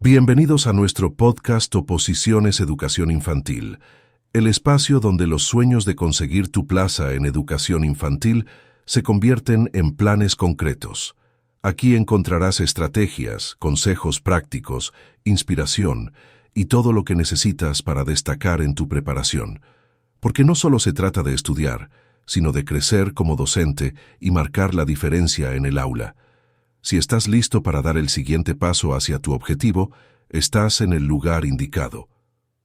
Bienvenidos a nuestro podcast Oposiciones Educación Infantil, el espacio donde los sueños de conseguir tu plaza en educación infantil se convierten en planes concretos. Aquí encontrarás estrategias, consejos prácticos, inspiración y todo lo que necesitas para destacar en tu preparación. Porque no solo se trata de estudiar, sino de crecer como docente y marcar la diferencia en el aula. Si estás listo para dar el siguiente paso hacia tu objetivo, estás en el lugar indicado.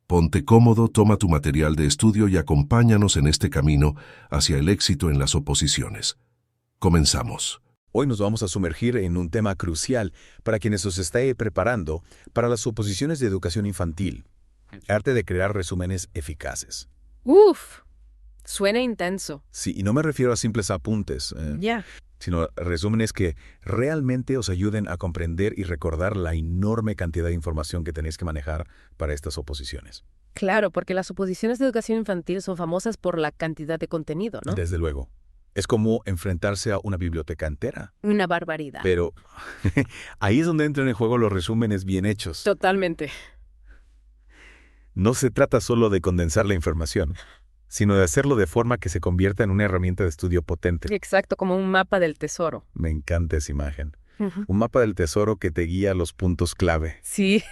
Ponte cómodo, toma tu material de estudio y acompáñanos en este camino hacia el éxito en las oposiciones. Comenzamos. Hoy nos vamos a sumergir en un tema crucial para quienes os esté preparando para las oposiciones de educación infantil. El arte de crear resúmenes eficaces. Uf, suena intenso. Sí, y no me refiero a simples apuntes, sino resúmenes que realmente os ayuden a comprender y recordar la enorme cantidad de información que tenéis que manejar para estas oposiciones. Claro, porque las oposiciones de educación infantil son famosas por la cantidad de contenido, ¿no? Desde luego. Es como enfrentarse a una biblioteca entera. Una barbaridad. Pero ahí es donde entran en juego los resúmenes bien hechos. Totalmente. No se trata solo de condensar la información, sino de hacerlo de forma que se convierta en una herramienta de estudio potente. Exacto, como un mapa del tesoro. Me encanta esa imagen. Ujú. Un mapa del tesoro que te guía a los puntos clave. Sí,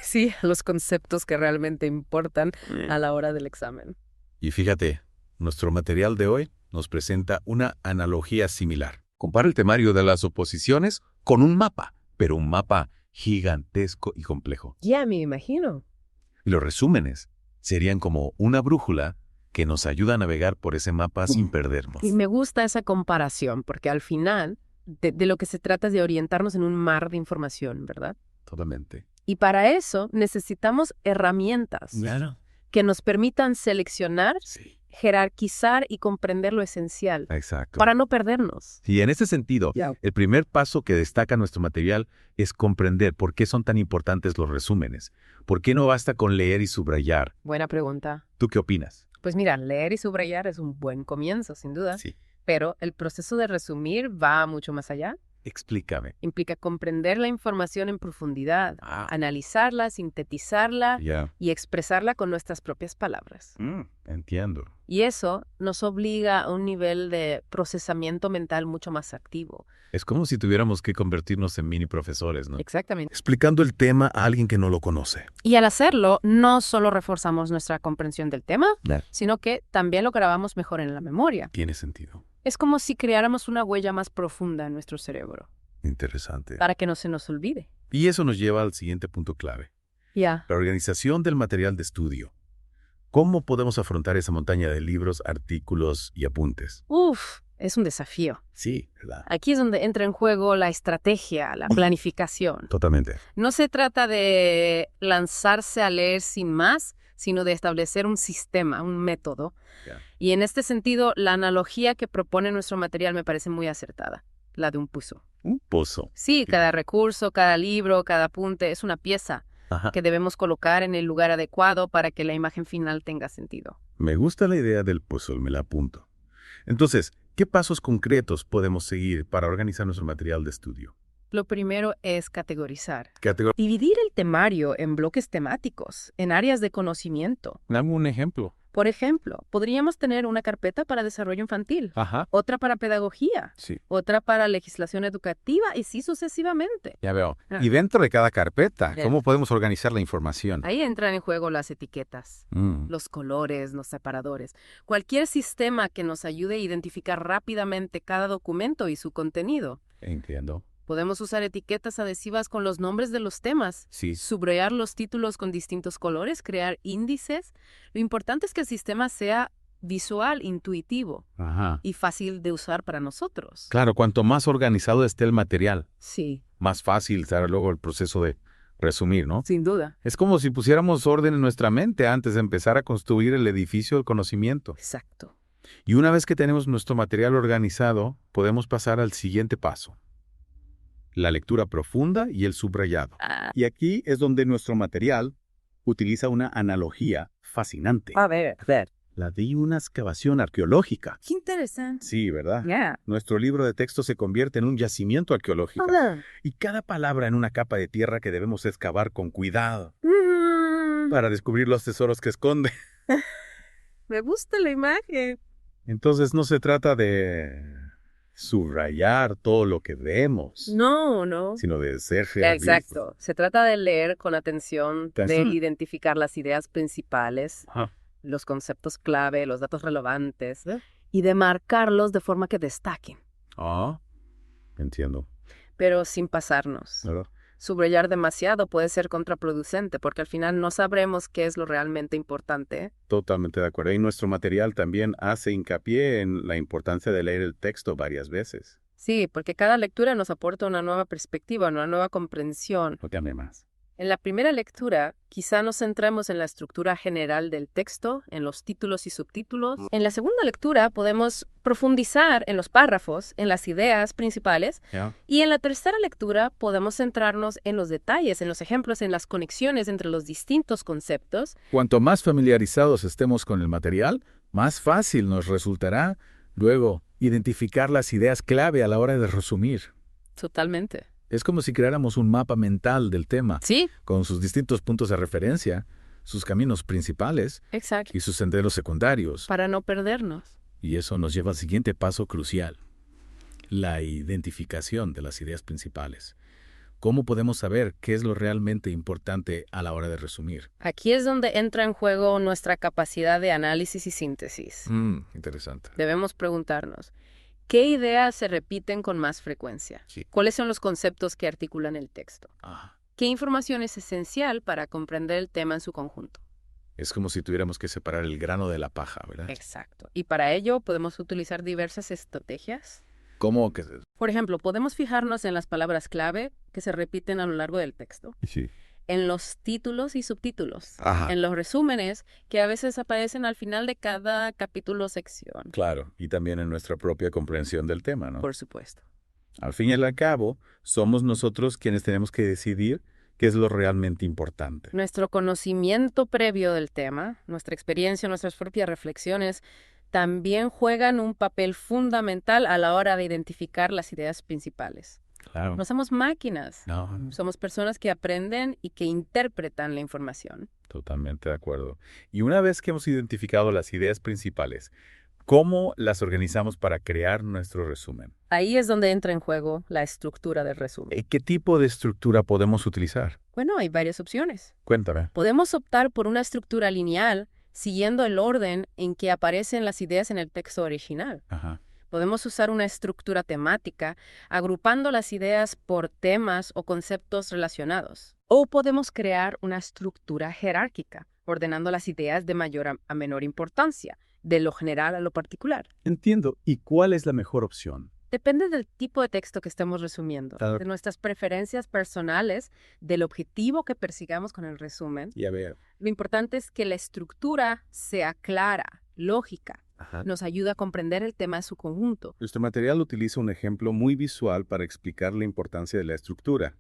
los conceptos que realmente importan a la hora del examen. Y fíjate, nuestro material de hoy nos presenta una analogía similar. Compara el temario de las oposiciones con un mapa, pero un mapa gigantesco y complejo. Ya me imagino. Y los resúmenes serían como una brújula que nos ayuda a navegar por ese mapa sin perdernos. Y me gusta esa comparación, porque al final de lo que se trata es de orientarnos en un mar de información, ¿verdad? Totalmente. Y para eso necesitamos herramientas Claro. que nos permitan seleccionar, Sí. jerarquizar y comprender lo esencial, Exacto. para no perdernos. Y en ese sentido, el primer paso que destaca nuestro material es comprender por qué son tan importantes los resúmenes. ¿Por qué no basta con leer y subrayar? Buena pregunta. ¿Tú qué opinas? Pues mira, leer y subrayar es un buen comienzo, sin duda, Sí. pero el proceso de resumir va mucho más allá. Explícame. Implica comprender la información en profundidad, Ah. analizarla, sintetizarla Ya. y expresarla con nuestras propias palabras. Entiendo. Y eso nos obliga a un nivel de procesamiento mental mucho más activo. Es como si tuviéramos que convertirnos en mini profesores, ¿no? Exactamente. Explicando el tema a alguien que no lo conoce. Y al hacerlo, no solo reforzamos nuestra comprensión del tema, Claro. sino que también lo grabamos mejor en la memoria. Tiene sentido. Es como si creáramos una huella más profunda en nuestro cerebro, Interesante. para que no se nos olvide. Y eso nos lleva al siguiente punto clave. Ya. La organización del material de estudio. ¿Cómo podemos afrontar esa montaña de libros, artículos y apuntes? Uf, es un desafío. Sí, ¿verdad? Aquí es donde entra en juego la estrategia, la planificación. Totalmente. No se trata de lanzarse a leer sin más, sino de establecer un sistema, un método. Ya. Y en este sentido, la analogía que propone nuestro material me parece muy acertada, la de un puzzle. Un pozo. Sí, cada recurso, cada libro, cada apunte es una pieza Ajá. que debemos colocar en el lugar adecuado para que la imagen final tenga sentido. Me gusta la idea del puzzle, me la apunto. Entonces, ¿qué pasos concretos podemos seguir para organizar nuestro material de estudio? Lo primero es categorizar. Categoría. Dividir el temario en bloques temáticos, en áreas de conocimiento. Dame un ejemplo. Por ejemplo, podríamos tener una carpeta para desarrollo infantil, Ajá. otra para pedagogía, Sí. otra para legislación educativa y así sucesivamente. Ya veo. Ah. Y dentro de cada carpeta, Bien. ¿cómo podemos organizar la información? Ahí entran en juego las etiquetas, los colores, los separadores, cualquier sistema que nos ayude a identificar rápidamente cada documento y su contenido. Entiendo. Podemos usar etiquetas adhesivas con los nombres de los temas, Sí. subrayar los títulos con distintos colores, crear índices. Lo importante es que el sistema sea visual, intuitivo Ajá. y fácil de usar para nosotros. Claro, cuanto más organizado esté el material, Sí, más fácil será luego el proceso de resumir, ¿no? sin duda. Es como si pusiéramos orden en nuestra mente antes de empezar a construir el edificio del conocimiento. Exacto. Y una vez que tenemos nuestro material organizado, podemos pasar al siguiente paso. La lectura profunda y el subrayado. Y aquí es donde nuestro material utiliza una analogía fascinante. A ver. la de una excavación arqueológica. Qué interesante. Sí, ¿verdad? Yeah. Nuestro libro de texto se convierte en un yacimiento arqueológico. Y cada palabra en una capa de tierra que debemos excavar con cuidado para descubrir los tesoros que esconde. Me gusta la imagen. Entonces no se trata de subrayar todo lo que vemos, No. sino de ser realistas. Exacto. Se trata de leer con atención, de identificar las ideas principales, los conceptos clave, los datos relevantes, y de marcarlos de forma que destaquen. Entiendo. Pero sin pasarnos. ¿Verdad? Subrayar demasiado puede ser contraproducente porque al final no sabremos qué es lo realmente importante. Totalmente de acuerdo. Y nuestro material también hace hincapié en la importancia de leer el texto varias veces. Sí, porque cada lectura nos aporta una nueva perspectiva, una nueva comprensión. No te ame más. En la primera lectura, quizá nos centremos en la estructura general del texto, en los títulos y subtítulos. En la segunda lectura podemos profundizar en los párrafos, en las ideas principales. Y en la tercera lectura podemos centrarnos en los detalles, en los ejemplos, en las conexiones entre los distintos conceptos. Cuanto más familiarizados estemos con el material, más fácil nos resultará, luego, identificar las ideas clave a la hora de resumir. Totalmente. Es como si creáramos un mapa mental del tema, Sí. con sus distintos puntos de referencia, sus caminos principales Exacto. y sus senderos secundarios. Para no perdernos. Y eso nos lleva al siguiente paso crucial, la identificación de las ideas principales. ¿Cómo podemos saber qué es lo realmente importante a la hora de resumir? Aquí es donde entra en juego nuestra capacidad de análisis y síntesis. Interesante. Debemos preguntarnos, ¿qué ideas se repiten con más frecuencia? Sí. ¿Cuáles son los conceptos que articulan el texto? ¿Qué información es esencial para comprender el tema en su conjunto? Es como si tuviéramos que separar el grano de la paja, ¿verdad? Exacto. Y para ello podemos utilizar diversas estrategias. ¿Cómo que? Por ejemplo, podemos fijarnos en las palabras clave que se repiten a lo largo del texto, Sí. en los títulos y subtítulos, en los resúmenes que a veces aparecen al final de cada capítulo o sección. Claro, y también en nuestra propia comprensión del tema, ¿no? Por supuesto. Al fin y al cabo, somos nosotros quienes tenemos que decidir qué es lo realmente importante. Nuestro conocimiento previo del tema, nuestra experiencia, nuestras propias reflexiones, también juegan un papel fundamental a la hora de identificar las ideas principales. Claro. No somos máquinas. No, Somos personas que aprenden y que interpretan la información. totalmente de acuerdo. Y una vez que hemos identificado las ideas principales, ¿cómo las organizamos para crear nuestro resumen? Ahí es donde entra en juego la estructura del resumen. ¿Qué tipo de estructura podemos utilizar? Bueno, hay varias opciones. Cuéntame. Podemos optar por una estructura lineal siguiendo el orden en que aparecen las ideas en el texto original. Podemos usar una estructura temática, agrupando las ideas por temas o conceptos relacionados. O podemos crear una estructura jerárquica, ordenando las ideas de mayor a menor importancia, de lo general a lo particular. Entiendo. ¿Y cuál es la mejor opción? Depende del tipo de texto que estemos resumiendo, Claro. de nuestras preferencias personales, del objetivo que persigamos con el resumen. Ya veo. Lo importante es que la estructura sea clara, lógica. Nos ayuda a comprender el tema en su conjunto. Nuestro material utiliza un ejemplo muy visual para explicar la importancia de la estructura,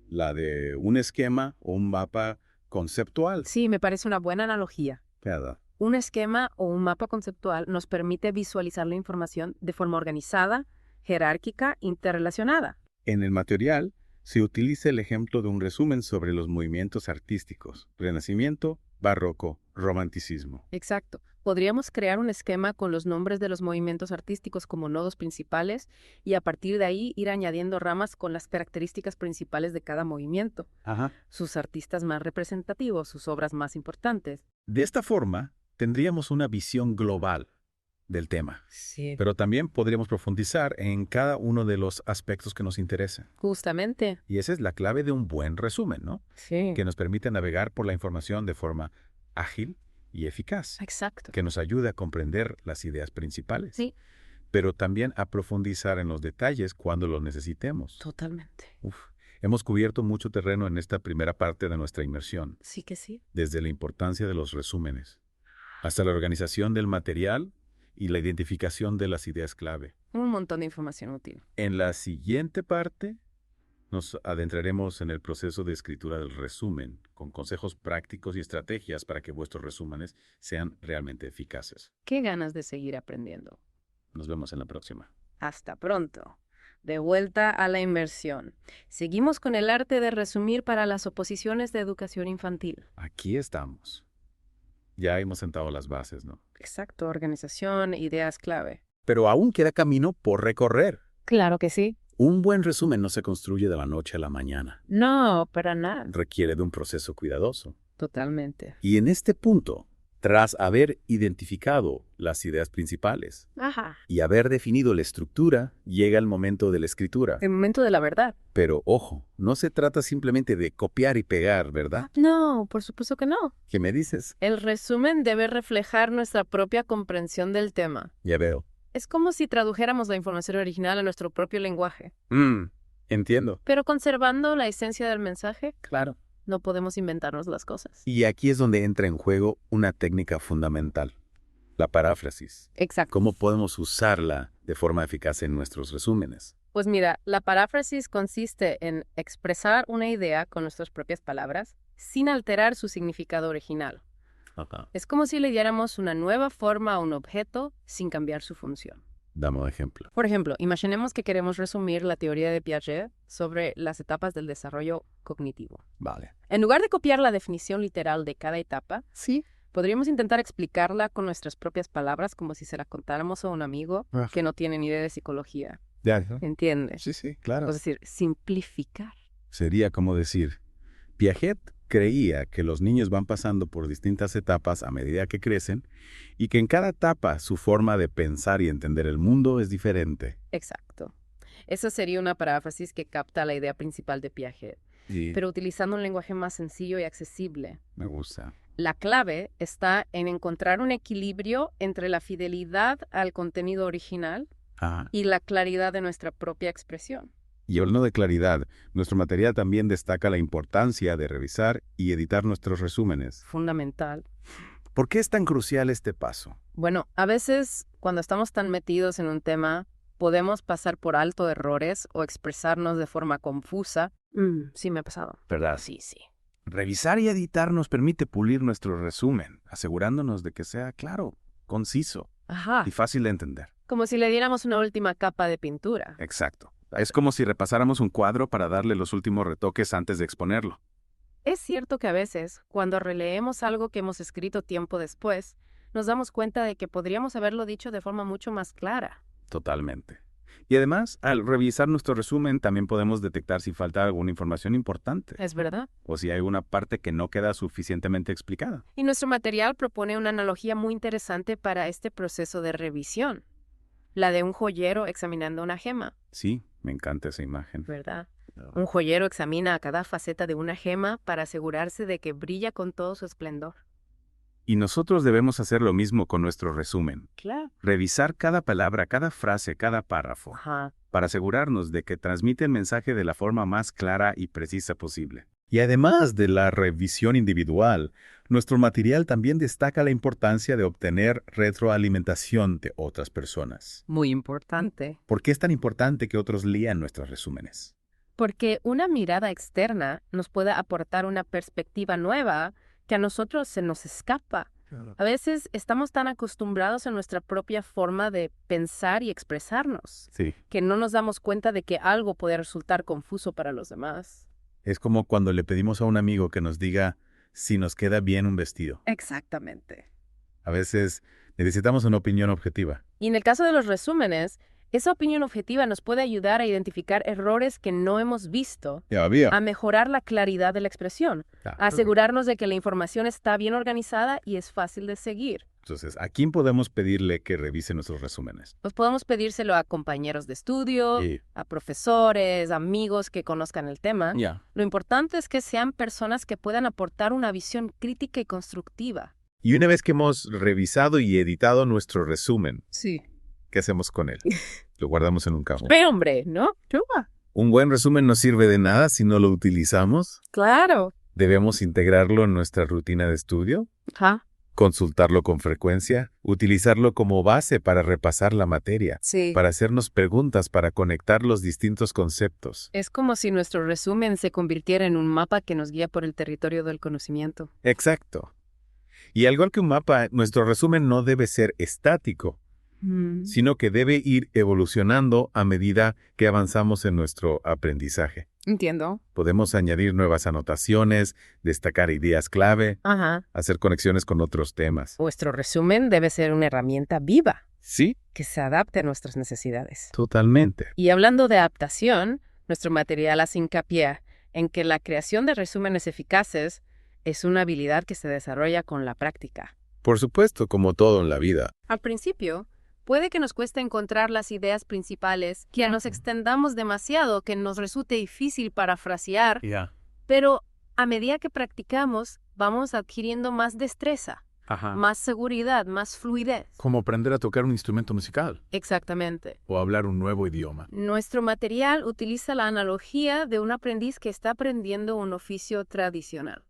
la de un esquema o un mapa conceptual. Sí, me parece una buena analogía. Cada. Un esquema o un mapa conceptual nos permite visualizar la información de forma organizada, jerárquica, interrelacionada. En el material se utiliza el ejemplo de un resumen sobre los movimientos artísticos, Renacimiento, Barroco, Romanticismo. Exacto. Podríamos crear un esquema con los nombres de los movimientos artísticos como nodos principales y a partir de ahí ir añadiendo ramas con las características principales de cada movimiento, sus artistas más representativos, sus obras más importantes. De esta forma, tendríamos una visión global del tema. Sí. Pero también podríamos profundizar en cada uno de los aspectos que nos interesan. Justamente. Y esa es la clave de un buen resumen, ¿no? Sí. Que nos permite navegar por la información de forma ágil y eficaz. Exacto. Que nos ayude a comprender las ideas principales. Sí. Pero también a profundizar en los detalles cuando los necesitemos. Totalmente. Hemos cubierto mucho terreno en esta primera parte de nuestra inmersión. Sí que sí. Desde la importancia de los resúmenes, hasta la organización del material y la identificación de las ideas clave. Un montón de información útil. En la siguiente parte, Nos adentraremos en el proceso de escritura del resumen, con consejos prácticos y estrategias para que vuestros resúmenes sean realmente eficaces. Qué ganas de seguir aprendiendo. Nos vemos en la próxima. Hasta pronto. De vuelta a la inmersión. Seguimos con el arte de resumir para las oposiciones de educación infantil. Aquí estamos. Ya hemos sentado las bases, ¿no? Exacto, organización, ideas clave. Pero aún queda camino por recorrer. Claro que sí. Un buen resumen no se construye de la noche a la mañana. No, para nada. Requiere de un proceso cuidadoso. Totalmente. Y en este punto, tras haber identificado las ideas principales Ajá. y haber definido la estructura, llega el momento de la escritura. El momento de la verdad. Pero ojo, no se trata simplemente de copiar y pegar, ¿verdad? No, por supuesto que no. ¿Qué me dices? El resumen debe reflejar nuestra propia comprensión del tema. Ya veo. Es como si tradujéramos la información original a nuestro propio lenguaje. Entiendo. Pero conservando la esencia del mensaje, Claro. no podemos inventarnos las cosas. Y aquí es donde entra en juego una técnica fundamental, la paráfrasis. Exacto. ¿Cómo podemos usarla de forma eficaz en nuestros resúmenes? Pues mira, la paráfrasis consiste en expresar una idea con nuestras propias palabras sin alterar su significado original. Ajá. Es como si le diéramos una nueva forma a un objeto sin cambiar su función. Dame un ejemplo. Por ejemplo, imaginemos que queremos resumir la teoría de Piaget sobre las etapas del desarrollo cognitivo. Vale. En lugar de copiar la definición literal de cada etapa, Sí. podríamos intentar explicarla con nuestras propias palabras como si se la contáramos a un amigo que no tiene ni idea de psicología. Ya. ¿Entiendes? Sí, claro. Es decir, simplificar. Sería como decir, Piaget creía que los niños van pasando por distintas etapas a medida que crecen y que en cada etapa su forma de pensar y entender el mundo es diferente. Exacto. Esa sería una paráfrasis que capta la idea principal de Piaget, pero utilizando un lenguaje más sencillo y accesible. Me gusta. La clave está en encontrar un equilibrio entre la fidelidad al contenido original y la claridad de nuestra propia expresión. Y hablando de claridad, nuestro material también destaca la importancia de revisar y editar nuestros resúmenes. Fundamental. ¿Por qué es tan crucial este paso? Bueno, a veces cuando estamos tan metidos en un tema, podemos pasar por alto errores o expresarnos de forma confusa. Sí me ha pasado. ¿Verdad? Sí. Revisar y editar nos permite pulir nuestro resumen, asegurándonos de que sea claro, conciso Ajá. y fácil de entender. Como si le diéramos una última capa de pintura. Exacto. Es como si repasáramos un cuadro para darle los últimos retoques antes de exponerlo. Es cierto que a veces, cuando releemos algo que hemos escrito tiempo después, nos damos cuenta de que podríamos haberlo dicho de forma mucho más clara. Totalmente. Y además, al revisar nuestro resumen, también podemos detectar si falta alguna información importante. ¿Es verdad? O si hay alguna parte que no queda suficientemente explicada. Y nuestro material propone una analogía muy interesante para este proceso de revisión. La de un joyero examinando una gema. Sí, me encanta esa imagen. ¿Verdad? Un joyero examina cada faceta de una gema para asegurarse de que brilla con todo su esplendor. Y nosotros debemos hacer lo mismo con nuestro resumen. Claro. Revisar cada palabra, cada frase, cada párrafo, para asegurarnos de que transmite el mensaje de la forma más clara y precisa posible. Y además de la revisión individual, nuestro material también destaca la importancia de obtener retroalimentación de otras personas. Muy importante. ¿Por qué es tan importante que otros lean nuestros resúmenes? Porque una mirada externa nos puede aportar una perspectiva nueva que a nosotros se nos escapa. Claro. A veces estamos tan acostumbrados a nuestra propia forma de pensar y expresarnos, que no nos damos cuenta de que algo puede resultar confuso para los demás. Es como cuando le pedimos a un amigo que nos diga si nos queda bien un vestido. Exactamente. A veces necesitamos una opinión objetiva. Y en el caso de los resúmenes, esa opinión objetiva nos puede ayudar a identificar errores que no hemos visto, a mejorar la claridad de la expresión, a asegurarnos de que la información está bien organizada y es fácil de seguir. Entonces, ¿a quién podemos pedirle que revise nuestros resúmenes? Pues podemos pedírselo a compañeros de estudio, a profesores, amigos que conozcan el tema. Lo importante es que sean personas que puedan aportar una visión crítica y constructiva. Y una vez que hemos revisado y editado nuestro resumen, ¿qué hacemos con él? Lo guardamos en un cajón. ¡Hombre! ¿No? Un buen resumen no sirve de nada si no lo utilizamos. Claro. ¿Debemos integrarlo en nuestra rutina de estudio? Consultarlo con frecuencia, utilizarlo como base para repasar la materia, Sí. para hacernos preguntas para conectar los distintos conceptos. Es como si nuestro resumen se convirtiera en un mapa que nos guía por el territorio del conocimiento. Exacto. Y al igual que un mapa, nuestro resumen no debe ser estático, sino que debe ir evolucionando a medida que avanzamos en nuestro aprendizaje. Entiendo. Podemos añadir nuevas anotaciones, destacar ideas clave, Ajá. hacer conexiones con otros temas. Nuestro resumen debe ser una herramienta viva Sí, que se adapte a nuestras necesidades. totalmente. Y hablando de adaptación, nuestro material hace hincapié en que la creación de resúmenes eficaces es una habilidad que se desarrolla con la práctica. Por supuesto, como todo en la vida. Al principio, puede que nos cueste encontrar las ideas principales, que nos extendamos demasiado, que nos resulte difícil parafrasear, pero a medida que practicamos, vamos adquiriendo más destreza, más seguridad, más fluidez. Como aprender a tocar un instrumento musical Exactamente. o hablar un nuevo idioma. Nuestro material utiliza la analogía de un aprendiz que está aprendiendo un oficio tradicional.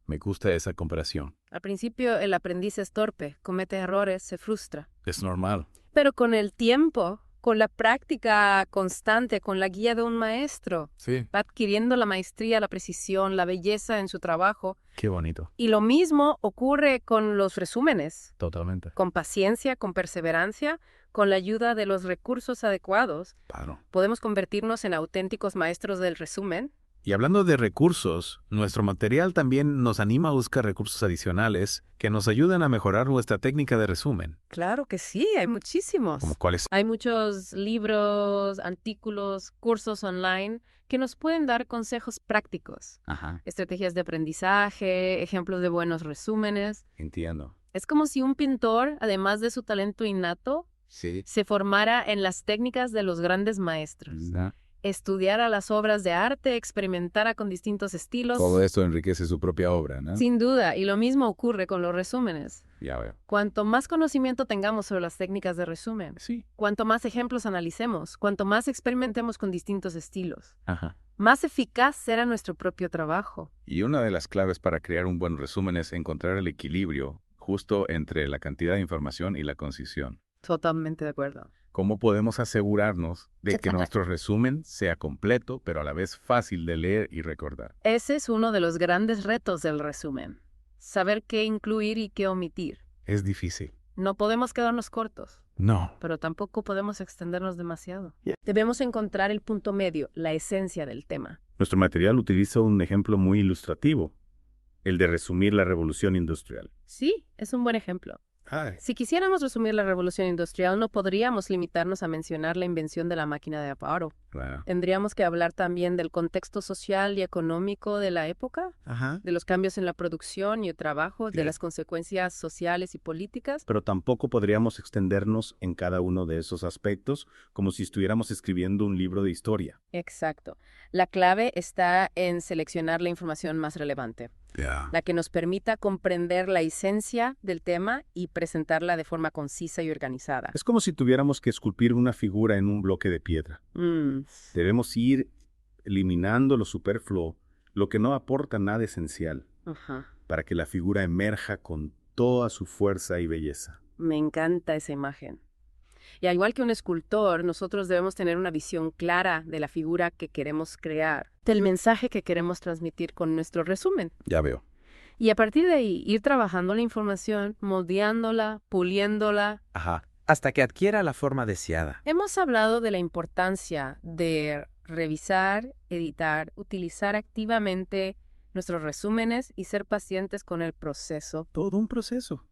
Me gusta esa comparación. Al principio, el aprendiz es torpe, comete errores, se frustra. Es normal. Pero con el tiempo, con la práctica constante, con la guía de un maestro, Sí. va adquiriendo la maestría, la precisión, la belleza en su trabajo. Qué bonito. Y lo mismo ocurre con los resúmenes. Totalmente. Con paciencia, con perseverancia, con la ayuda de los recursos adecuados, Claro. podemos convertirnos en auténticos maestros del resumen. Y hablando de recursos, nuestro material también nos anima a buscar recursos adicionales que nos ayuden a mejorar nuestra técnica de resumen. Claro que sí, hay muchísimos. ¿Como cuáles? Hay muchos libros, artículos, cursos online que nos pueden dar consejos prácticos, estrategias de aprendizaje, ejemplos de buenos resúmenes. Entiendo. Es como si un pintor, además de su talento innato, Sí. se formara en las técnicas de los grandes maestros. Estudiara las obras de arte, experimentara con distintos estilos. Todo esto enriquece su propia obra, ¿no? Sin duda, y lo mismo ocurre con los resúmenes. Ya veo. Cuanto más conocimiento tengamos sobre las técnicas de resumen, Sí. cuanto más ejemplos analicemos, cuanto más experimentemos con distintos estilos, Ajá. más eficaz será nuestro propio trabajo. Y una de las claves para crear un buen resumen es encontrar el equilibrio justo entre la cantidad de información y la concisión. Totalmente de acuerdo. ¿Cómo podemos asegurarnos de que nuestro resumen sea completo, pero a la vez fácil de leer y recordar? Ese es uno de los grandes retos del resumen. Saber qué incluir y qué omitir. Es difícil. No podemos quedarnos cortos, No. pero tampoco podemos extendernos demasiado. Debemos encontrar el punto medio, la esencia del tema. Nuestro material utiliza un ejemplo muy ilustrativo, el de resumir la revolución industrial. Sí, es un buen ejemplo. Si quisiéramos resumir la revolución industrial, no podríamos limitarnos a mencionar la invención de la máquina de vapor. Claro. Tendríamos que hablar también del contexto social y económico de la época, de los cambios en la producción y el trabajo, de las consecuencias sociales y políticas. Pero tampoco podríamos extendernos en cada uno de esos aspectos como si estuviéramos escribiendo un libro de historia. Exacto. La clave está en seleccionar la información más relevante, la que nos permita comprender la esencia del tema y presentarla de forma concisa y organizada. Es como si tuviéramos que esculpir una figura en un bloque de piedra. Debemos ir eliminando lo superfluo, lo que no aporta nada esencial, para que la figura emerja con toda su fuerza y belleza. Me encanta esa imagen. Y al igual que un escultor, nosotros debemos tener una visión clara de la figura que queremos crear, del mensaje que queremos transmitir con nuestro resumen. Ya veo. Y a partir de ahí, ir trabajando la información, moldeándola, puliéndola. Hasta que adquiera la forma deseada. Hemos hablado de la importancia de revisar, editar, utilizar activamente nuestros resúmenes y ser pacientes con el proceso. Todo un proceso.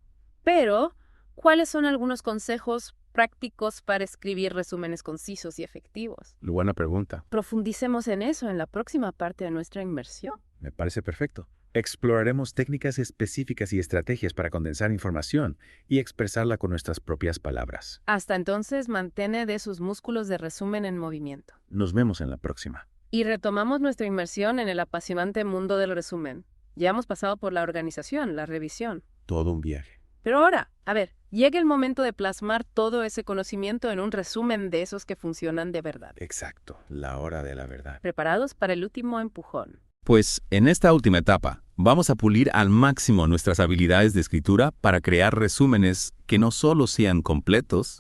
Pero, ¿cuáles son algunos consejos prácticos para escribir resúmenes concisos y efectivos? Buena pregunta. Profundicemos en eso en la próxima parte de nuestra inmersión. Me parece perfecto. Exploraremos técnicas específicas y estrategias para condensar información y expresarla con nuestras propias palabras. Hasta entonces, mantén de sus músculos de resumen en movimiento. Nos vemos en la próxima. Y retomamos nuestra inmersión en el apasionante mundo del resumen. Ya hemos pasado por la organización, la revisión. Todo un viaje. Pero ahora, a ver, llega el momento de plasmar todo ese conocimiento en un resumen de esos que funcionan de verdad. Exacto, la hora de la verdad. ¿Preparados para el último empujón? Pues en esta última etapa, vamos a pulir al máximo nuestras habilidades de escritura para crear resúmenes que no solo sean completos,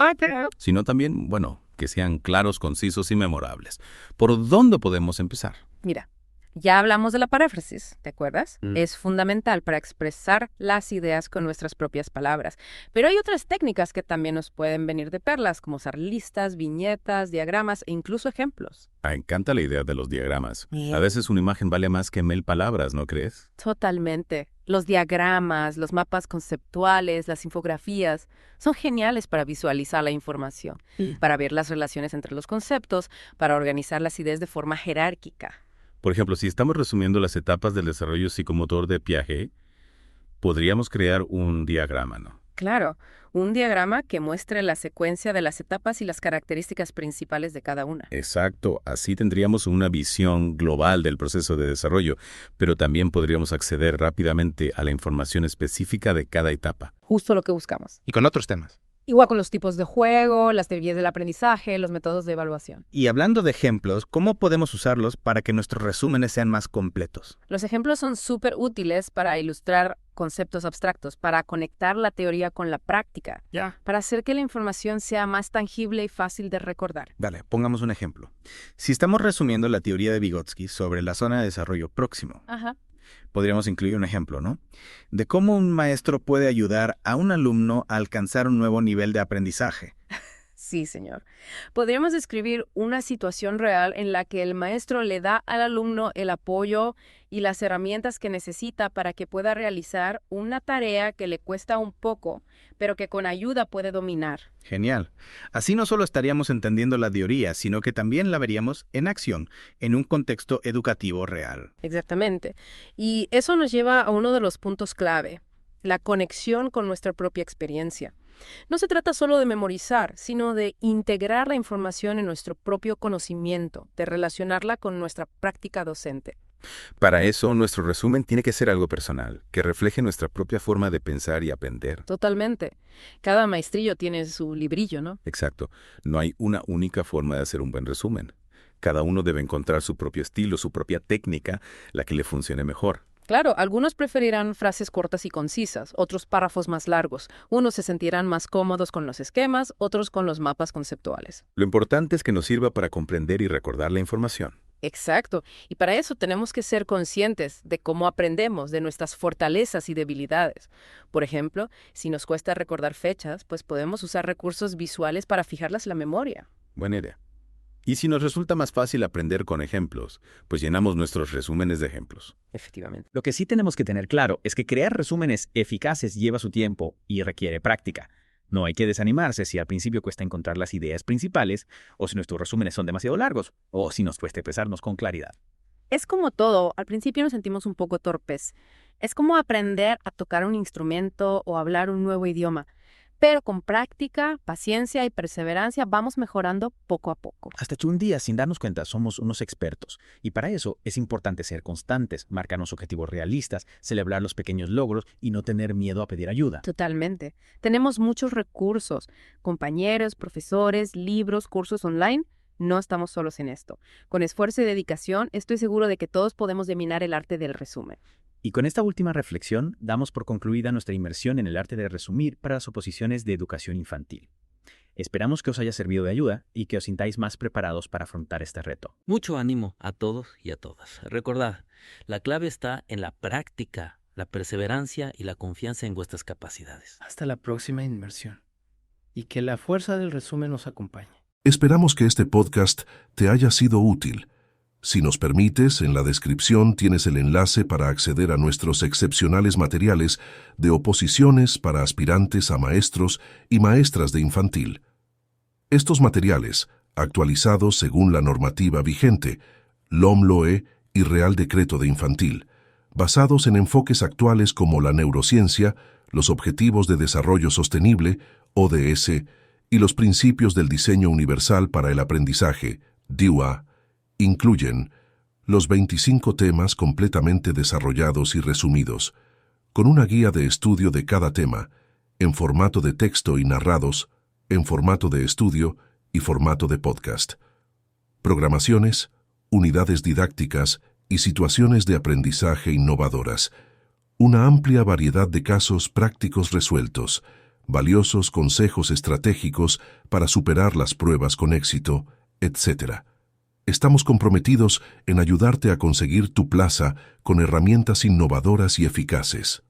sino también, que sean claros, concisos y memorables. ¿Por dónde podemos empezar? Mira, ya hablamos de la paráfrasis, ¿te acuerdas? Es fundamental para expresar las ideas con nuestras propias palabras. Pero hay otras técnicas que también nos pueden venir de perlas, como usar listas, viñetas, diagramas e incluso ejemplos. Me encanta la idea de los diagramas. A veces una imagen vale más que 1000 palabras, ¿no crees? Totalmente. Los diagramas, los mapas conceptuales, las infografías son geniales para visualizar la información, para ver las relaciones entre los conceptos, para organizar las ideas de forma jerárquica. Por ejemplo, si estamos resumiendo las etapas del desarrollo psicomotor de Piaget, podríamos crear un diagrama, ¿no? Claro, un diagrama que muestre la secuencia de las etapas y las características principales de cada una. Exacto, así tendríamos una visión global del proceso de desarrollo, pero también podríamos acceder rápidamente a la información específica de cada etapa. Justo lo que buscamos. Y con otros temas. Igual con los tipos de juego, las teorías del aprendizaje, los métodos de evaluación. Y hablando de ejemplos, ¿cómo podemos usarlos para que nuestros resúmenes sean más completos? Los ejemplos son súper útiles para ilustrar conceptos abstractos, para conectar la teoría con la práctica, para hacer que la información sea más tangible y fácil de recordar. Vale, pongamos un ejemplo. Si estamos resumiendo la teoría de Vygotsky sobre la zona de desarrollo próximo, podríamos incluir un ejemplo, ¿no? De cómo un maestro puede ayudar a un alumno a alcanzar un nuevo nivel de aprendizaje. Sí, señor. Podríamos describir una situación real en la que el maestro le da al alumno el apoyo y las herramientas que necesita para que pueda realizar una tarea que le cuesta un poco, pero que con ayuda puede dominar. Genial. Así no solo estaríamos entendiendo la teoría, sino que también la veríamos en acción, en un contexto educativo real. Exactamente. Y eso nos lleva a uno de los puntos clave, la conexión con nuestra propia experiencia. No se trata solo de memorizar, sino de integrar la información en nuestro propio conocimiento, de relacionarla con nuestra práctica docente. Para eso, nuestro resumen tiene que ser algo personal, que refleje nuestra propia forma de pensar y aprender. Totalmente. Cada maestrillo tiene su librillo, ¿no? Exacto. No hay una única forma de hacer un buen resumen. Cada uno debe encontrar su propio estilo, su propia técnica, la que le funcione mejor. Claro, algunos preferirán frases cortas y concisas, otros párrafos más largos. Unos se sentirán más cómodos con los esquemas, otros con los mapas conceptuales. Lo importante es que nos sirva para comprender y recordar la información. Exacto. Y para eso tenemos que ser conscientes de cómo aprendemos, de nuestras fortalezas y debilidades. Por ejemplo, si nos cuesta recordar fechas, pues podemos usar recursos visuales para fijarlas en la memoria. Buena idea. Y si nos resulta más fácil aprender con ejemplos, pues llenamos nuestros resúmenes de ejemplos. Efectivamente. Lo que sí tenemos que tener claro es que crear resúmenes eficaces lleva su tiempo y requiere práctica. No hay que desanimarse si al principio cuesta encontrar las ideas principales, o si nuestros resúmenes son demasiado largos, o si nos cuesta expresarnos con claridad. Es como todo, al principio nos sentimos un poco torpes. Es como aprender a tocar un instrumento o hablar un nuevo idioma. Pero con práctica, paciencia y perseverancia vamos mejorando poco a poco. Hasta que un día, sin darnos cuenta, somos unos expertos. Y para eso es importante ser constantes, marcarnos objetivos realistas, celebrar los pequeños logros y no tener miedo a pedir ayuda. Totalmente. Tenemos muchos recursos, compañeros, profesores, libros, cursos online. No estamos solos en esto. Con esfuerzo y dedicación, estoy seguro de que todos podemos dominar el arte del resumen. Y con esta última reflexión, damos por concluida nuestra inmersión en el arte de resumir para las oposiciones de educación infantil. Esperamos que os haya servido de ayuda y que os sintáis más preparados para afrontar este reto. Mucho ánimo a todos y a todas. Recordad, la clave está en la práctica, la perseverancia y la confianza en vuestras capacidades. Hasta la próxima inmersión. Y que la fuerza del resumen nos acompañe. Esperamos que este podcast te haya sido útil. Si nos permites, en la descripción tienes el enlace para acceder a nuestros excepcionales materiales de oposiciones para aspirantes a maestros y maestras de infantil. Estos materiales, actualizados según la normativa vigente, LOM/LOE y Real Decreto de Infantil, basados en enfoques actuales como la neurociencia, los Objetivos de Desarrollo Sostenible, ODS, y los Principios del Diseño Universal para el Aprendizaje, DIUA, incluyen los 25 temas completamente desarrollados y resumidos, con una guía de estudio de cada tema, en formato de texto y narrados, en formato de estudio y formato de podcast. Programaciones, unidades didácticas y situaciones de aprendizaje innovadoras. Una amplia variedad de casos prácticos resueltos, valiosos consejos estratégicos para superar las pruebas con éxito, etc. Estamos comprometidos en ayudarte a conseguir tu plaza con herramientas innovadoras y eficaces.